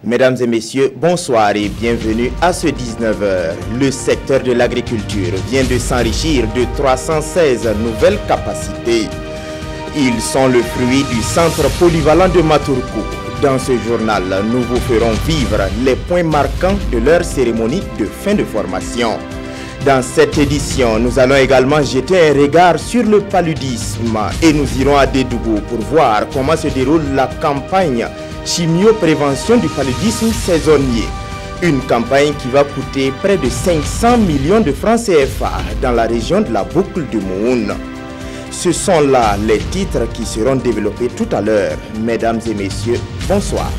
Mesdames et messieurs, bonsoir et bienvenue à ce 19h. Le secteur de l'agriculture vient de s'enrichir de 316 nouvelles capacités. Ils sont le fruit du centre polyvalent de Maturku. Dans ce journal, nous vous ferons vivre les points marquants de leur cérémonie de fin de formation. Dans cette édition, nous allons également jeter un regard sur le paludisme et nous irons à Dédougou pour voir comment se déroule la campagne chimio-prévention du paludisme saisonnier. Une campagne qui va coûter près de 500 millions de francs CFA dans la région de la boucle de Moune. Ce sont là les titres qui seront développés tout à l'heure. Mesdames et messieurs, bonsoir.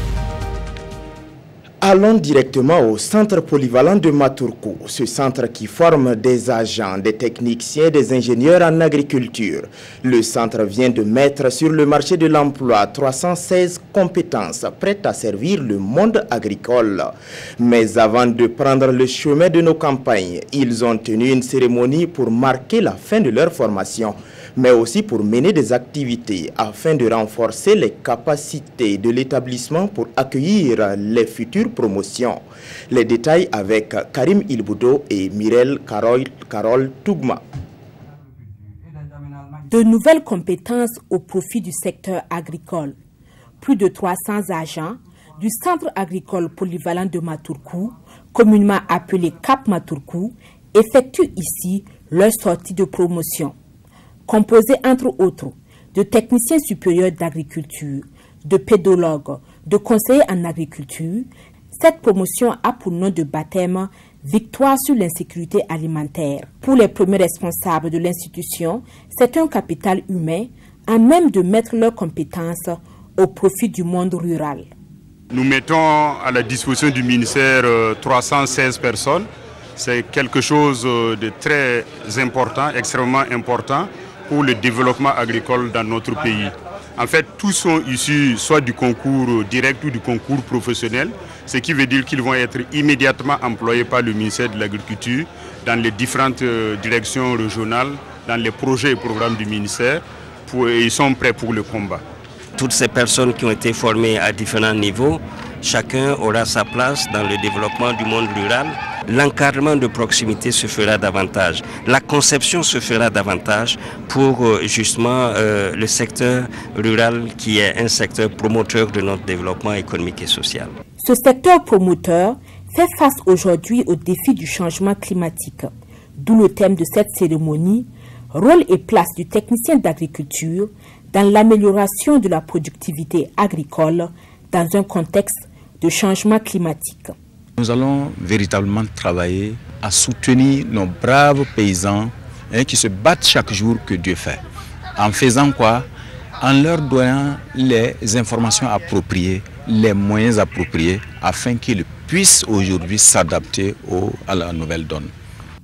Allons directement au centre polyvalent de Maturku, ce centre qui forme des agents, des techniciens, des ingénieurs en agriculture. Le centre vient de mettre sur le marché de l'emploi 316 compétences prêtes à servir le monde agricole. Mais avant de prendre le chemin de nos campagnes, ils ont tenu une cérémonie pour marquer la fin de leur formation, mais aussi pour mener des activités afin de renforcer les capacités de l'établissement pour accueillir les futures promotions. Les détails avec Karim Ilboudo et Mirel Carole Tougma. De nouvelles compétences au profit du secteur agricole. Plus de 300 agents du centre agricole polyvalent de Maturku, communément appelé Cap Maturku, effectuent ici leur sortie de promotion. Composé entre autres de techniciens supérieurs d'agriculture, de pédologues, de conseillers en agriculture, cette promotion a pour nom de baptême Victoire sur l'insécurité alimentaire. Pour les premiers responsables de l'institution, c'est un capital humain à même de mettre leurs compétences au profit du monde rural. Nous mettons à la disposition du ministère 316 personnes. C'est quelque chose de très important, extrêmement important pour le développement agricole dans notre pays. En fait, tous sont issus soit du concours direct ou du concours professionnel, ce qui veut dire qu'ils vont être immédiatement employés par le ministère de l'Agriculture dans les différentes directions régionales, dans les projets et programmes du ministère, et ils sont prêts pour le combat. Toutes ces personnes qui ont été formées à différents niveaux, chacun aura sa place dans le développement du monde rural. L'encadrement de proximité se fera davantage. La conception se fera davantage pour justement le secteur rural qui est un secteur promoteur de notre développement économique et social. Ce secteur promoteur fait face aujourd'hui au défi du changement climatique. D'où le thème de cette cérémonie, rôle et place du technicien d'agriculture dans l'amélioration de la productivité agricole dans un contexte de changement climatique. Nous allons véritablement travailler à soutenir nos braves paysans qui se battent chaque jour que Dieu fait. En faisant quoi? En leur donnant les informations appropriées, les moyens appropriés, afin qu'ils puissent aujourd'hui s'adapter à la nouvelle donne.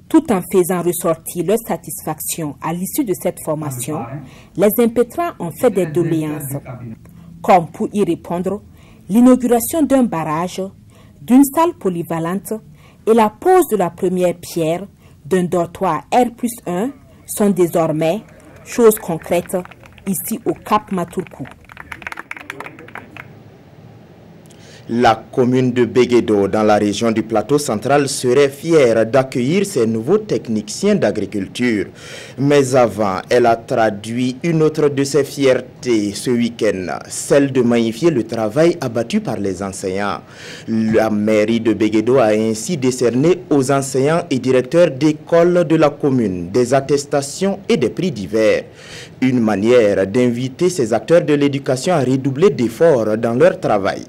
Tout en faisant ressortir leur satisfaction à l'issue de cette formation, les impétrants ont fait des doléances, comme pour y répondre, l'inauguration d'un barrage, d'une salle polyvalente et la pose de la première pierre d'un dortoir R+1 sont désormais choses concrètes ici au Cap Maturku. La commune de Béguédo, dans la région du plateau central, serait fière d'accueillir ces nouveaux techniciens d'agriculture. Mais avant, elle a traduit une autre de ses fiertés ce week-end, celle de magnifier le travail abattu par les enseignants. La mairie de Béguédo a ainsi décerné aux enseignants et directeurs d'école de la commune des attestations et des prix divers. Une manière d'inviter ces acteurs de l'éducation à redoubler d'efforts dans leur travail.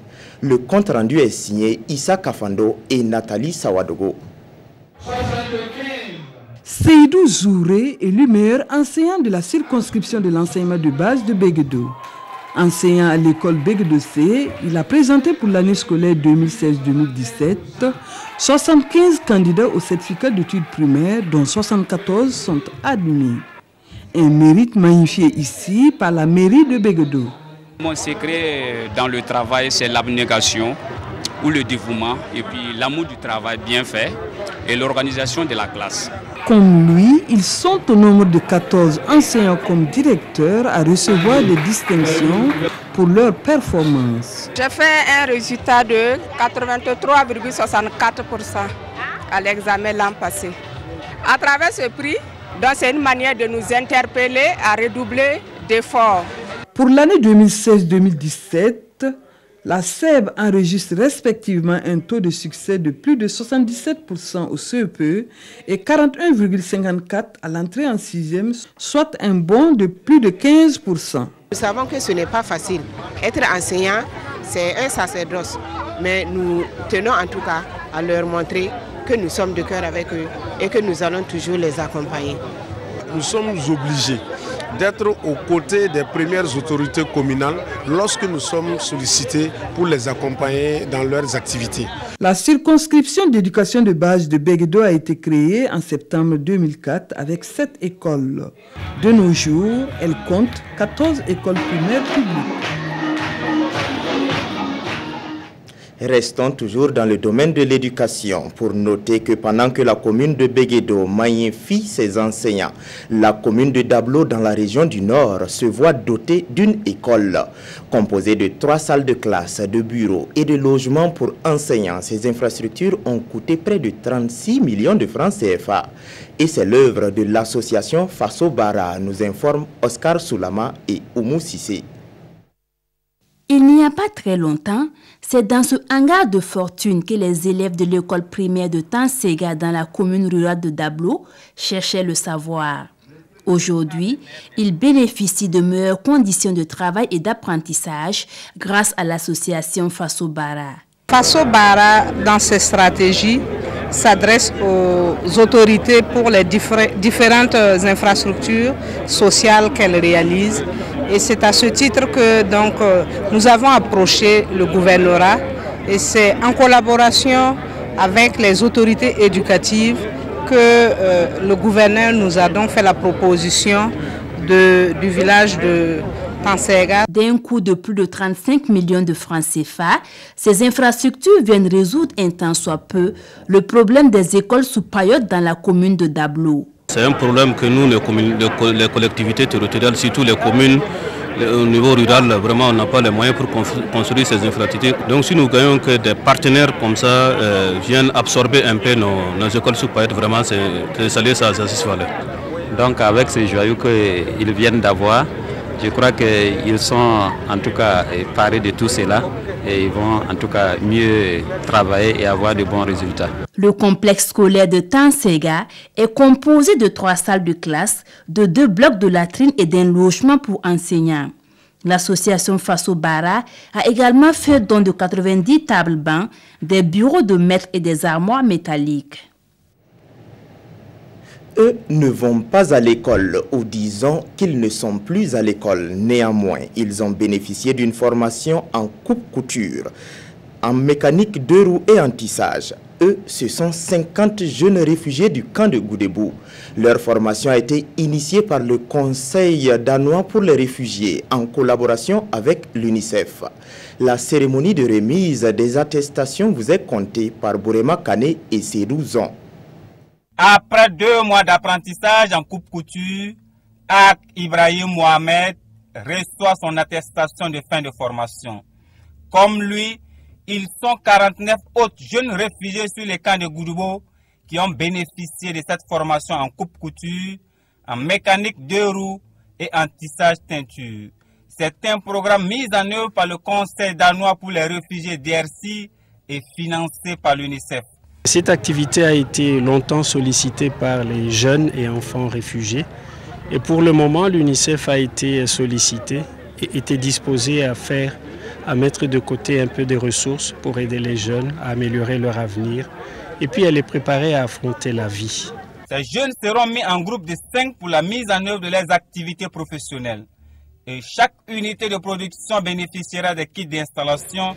Le compte rendu est signé Issa Kafando et Nathalie Sawadogo. Seydou Zouré est le meilleur enseignant de la circonscription de l'enseignement de base de Béguédo. Enseignant à l'école Béguédo C, il a présenté pour l'année scolaire 2016-2017 75 candidats au certificat d'études primaires, dont 74 sont admis. Un mérite magnifié ici par la mairie de Béguédo. Mon secret dans le travail, c'est l'abnégation ou le dévouement et puis l'amour du travail bien fait et l'organisation de la classe. Comme lui, ils sont au nombre de 14 enseignants comme directeurs à recevoir des distinctions pour leur performance. J'ai fait un résultat de 83,64% à l'examen l'an passé. À travers ce prix, c'est une manière de nous interpeller à redoubler d'efforts. Pour l'année 2016-2017, la SEB enregistre respectivement un taux de succès de plus de 77% au CEPE et 41,54% à l'entrée en 6e, soit un bond de plus de 15%. Nous savons que ce n'est pas facile. Être enseignant, c'est un sacerdoce. Mais nous tenons en tout cas à leur montrer que nous sommes de cœur avec eux et que nous allons toujours les accompagner. Nous sommes obligés d'être aux côtés des premières autorités communales lorsque nous sommes sollicités pour les accompagner dans leurs activités. La circonscription d'éducation de base de Begdo a été créée en septembre 2004 avec 7 écoles. De nos jours, elle compte 14 écoles primaires publiques. Restons toujours dans le domaine de l'éducation pour noter que pendant que la commune de Begdo magnifie ses enseignants, la commune de Dablo dans la région du Nord se voit dotée d'une école composée de 3 salles de classe, de bureaux et de logements pour enseignants. Ces infrastructures ont coûté près de 36 millions de francs CFA. Et c'est l'œuvre de l'association Faso Bara, nous informent Oscar Soulama et Oumou Sissé. Il n'y a pas très longtemps, c'est dans ce hangar de fortune que les élèves de l'école primaire de Tansega dans la commune rurale de Dablo cherchaient le savoir. Aujourd'hui, ils bénéficient de meilleures conditions de travail et d'apprentissage grâce à l'association Faso Bara. Faso Bara, dans ses stratégies, s'adresse aux autorités pour les différentes infrastructures sociales qu'elle réalise. Et c'est à ce titre que nous avons approché le gouvernorat et c'est en collaboration avec les autorités éducatives que le gouverneur nous a donc fait la proposition du village de Tansega. D'un coût de plus de 35 millions de francs CFA, ces infrastructures viennent résoudre un tant soit peu le problème des écoles sous paillotes dans la commune de Dablo. C'est un problème que nous, les collectivités territoriales, surtout les communes, au niveau rural, vraiment, on n'a pas les moyens pour construire ces infrastructures. Donc si nous gagnons que des partenaires comme ça viennent absorber un peu nos écoles sous paillettes, vraiment, c'est ça satisfait. Donc avec ces joyaux qu'ils viennent d'avoir, je crois qu'ils sont en tout cas parés de tout cela et ils vont en tout cas mieux travailler et avoir de bons résultats. Le complexe scolaire de Tansega est composé de 3 salles de classe, de 2 blocs de latrines et d'un logement pour enseignants. L'association Faso Bara a également fait don de 90 tables bancs, des bureaux de maîtres et des armoires métalliques. Eux ne vont pas à l'école ou disons qu'ils ne sont plus à l'école. Néanmoins, ils ont bénéficié d'une formation en coupe-couture, en mécanique 2 roues et en tissage. Eux, ce sont 50 jeunes réfugiés du camp de Goudébou. Leur formation a été initiée par le Conseil danois pour les réfugiés en collaboration avec l'UNICEF. La cérémonie de remise des attestations vous est comptée par Bourema Kane et Sédou Zon. Après 2 mois d'apprentissage en coupe-couture, Ak Ibrahim Mohamed reçoit son attestation de fin de formation. Comme lui, ils sont 49 autres jeunes réfugiés sur les camps de Goudébou qui ont bénéficié de cette formation en coupe-couture, en mécanique 2 roues et en tissage teinture. C'est un programme mis en œuvre par le Conseil danois pour les réfugiés DRC et financé par l'UNICEF. Cette activité a été longtemps sollicitée par les jeunes et enfants réfugiés. Et pour le moment, l'UNICEF a été sollicité et était disposé à mettre de côté un peu de ressources pour aider les jeunes à améliorer leur avenir. Et puis elle est préparée à affronter la vie. Ces jeunes seront mis en groupe de 5 pour la mise en œuvre de leurs activités professionnelles. Et chaque unité de production bénéficiera des kits d'installation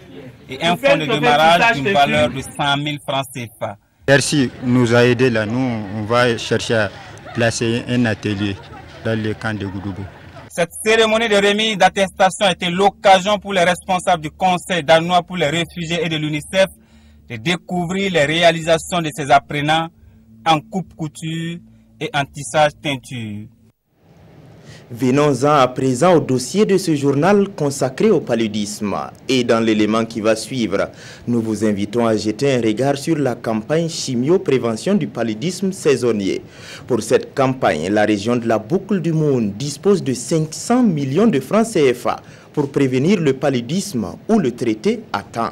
et un fonds de démarrage d'une valeur de 100 000 francs CFA. Merci nous a aidés là. Nous, on va chercher à placer un atelier dans le camp de Goudébou. Cette cérémonie de remise d'attestation était l'occasion pour les responsables du Conseil danois pour les réfugiés et de l'UNICEF de découvrir les réalisations de ces apprenants en coupe-couture et en tissage teinture. Venons-en à présent au dossier de ce journal consacré au paludisme. Et dans l'élément qui va suivre, nous vous invitons à jeter un regard sur la campagne chimio-prévention du paludisme saisonnier. Pour cette campagne, la région de la Boucle du Monde dispose de 500 millions de francs CFA pour prévenir le paludisme ou le traiter à temps.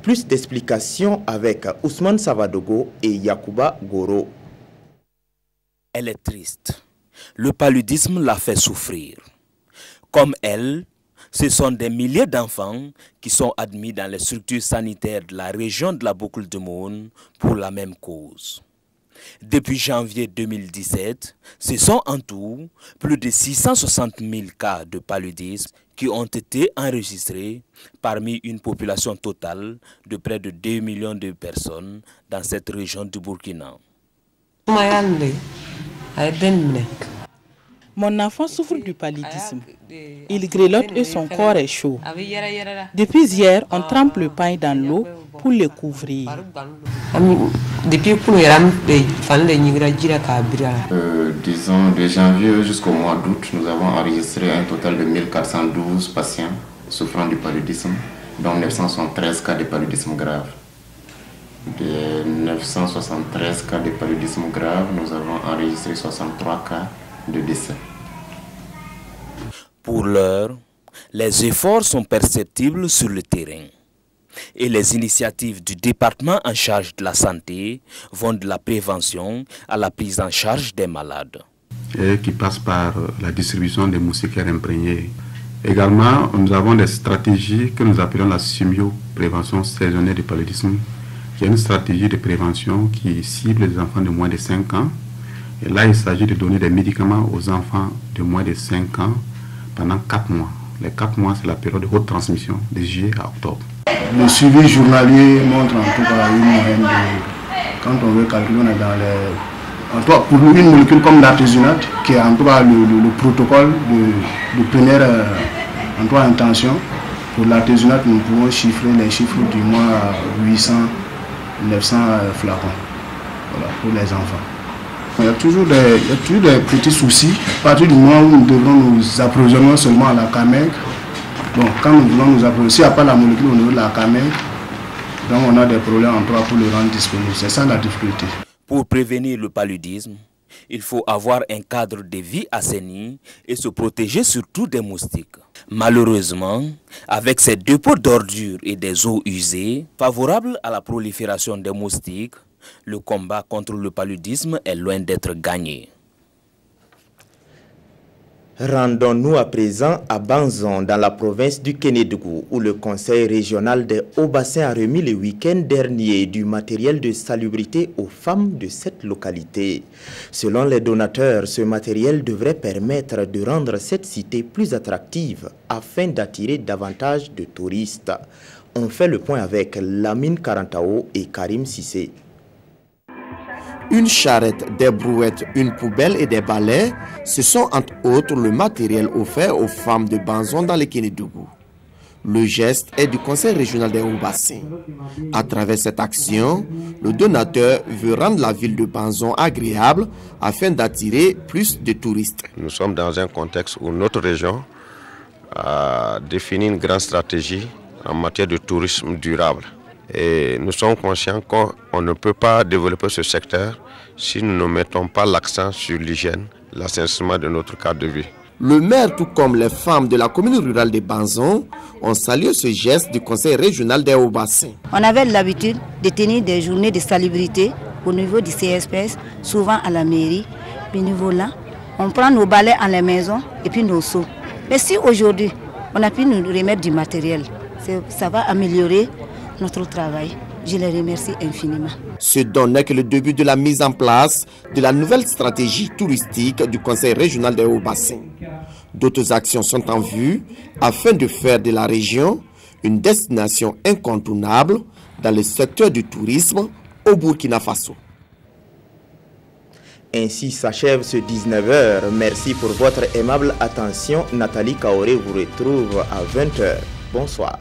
Plus d'explications avec Ousmane Savadogo et Yacouba Goro. Elle est triste. Le paludisme la fait souffrir. Comme elle, ce sont des milliers d'enfants qui sont admis dans les structures sanitaires de la région de la Boucle du Monde pour la même cause. Depuis janvier 2017, ce sont en tout plus de 660 000 cas de paludisme qui ont été enregistrés parmi une population totale de près de 2 millions de personnes dans cette région du Burkina. Mon enfant souffre du paludisme. Il grelotte et son corps est chaud. Depuis hier, on trempe le pain dans l'eau pour le couvrir. Disons de janvier jusqu'au mois d'août, nous avons enregistré un total de 1412 patients souffrant du paludisme, dont 973 cas de paludisme grave. De 973 cas de paludisme grave, nous avons enregistré 63 cas de décès. Pour l'heure, les efforts sont perceptibles sur le terrain et les initiatives du département en charge de la santé vont de la prévention à la prise en charge des malades. Et qui passe par la distribution des moustiquaires imprégnés. Également, nous avons des stratégies que nous appelons la chimio-prévention saisonnière du paludisme, qui est une stratégie de prévention qui cible les enfants de moins de 5 ans. Et là, il s'agit de donner des médicaments aux enfants de moins de 5 ans pendant 4 mois. Les 4 mois, c'est la période de haute transmission, de juillet à octobre. Le suivi journalier montre en tout cas une moyenne de... Quand on veut calculer, on est dans les... En tout cas, pour une molécule comme l'artésunate, qui est en tout cas le protocole de première en tout cas, intention, pour l'artésunate, nous pouvons chiffrer les chiffres du mois à 800, 900 flacons, voilà, pour les enfants. Il y a toujours des petits soucis. À partir du moment où nous devons nous approvisionner seulement à la CAMEG, bon, quand nous voulons nous approvisionner, s'il n'y a pas la molécule au niveau de la CAMEG, donc on a des problèmes en droit pour le rendre disponible. C'est ça la difficulté. Pour prévenir le paludisme, il faut avoir un cadre de vie assaini et se protéger surtout des moustiques. Malheureusement, avec ces dépôts d'ordures et des eaux usées, favorables à la prolifération des moustiques, le combat contre le paludisme est loin d'être gagné. Rendons-nous à présent à Banzon, dans la province du Kénédougou, où le conseil régional des Hauts-Bassins a remis le week-end dernier du matériel de salubrité aux femmes de cette localité. Selon les donateurs, ce matériel devrait permettre de rendre cette cité plus attractive afin d'attirer davantage de touristes. On fait le point avec Lamine Karantao et Karim Sissé. Une charrette, des brouettes, une poubelle et des balais, ce sont entre autres le matériel offert aux femmes de Banzon dans le Kénédougou. Le geste est du Conseil régional des Hauts-Bassins. À travers cette action, le donateur veut rendre la ville de Banzon agréable afin d'attirer plus de touristes. Nous sommes dans un contexte où notre région a défini une grande stratégie en matière de tourisme durable. Et nous sommes conscients qu'on ne peut pas développer ce secteur si nous ne mettons pas l'accent sur l'hygiène, l'assainissement de notre cadre de vie. Le maire, tout comme les femmes de la commune rurale de Banzon, ont salué ce geste du Conseil régional des Hauts-Bassins. On avait l'habitude de tenir des journées de salubrité au niveau du CSPS, souvent à la mairie. Puis niveau là, on prend nos balais à la maison et puis nos seaux. Mais si aujourd'hui, on a pu nous remettre du matériel, ça va améliorer notre travail. Je les remercie infiniment. Ce don n'est que le début de la mise en place de la nouvelle stratégie touristique du Conseil régional des Hauts-Bassins. D'autres actions sont en vue afin de faire de la région une destination incontournable dans le secteur du tourisme au Burkina Faso. Ainsi s'achève ce 19h. Merci pour votre aimable attention. Nathalie Kaoré vous retrouve à 20h. Bonsoir.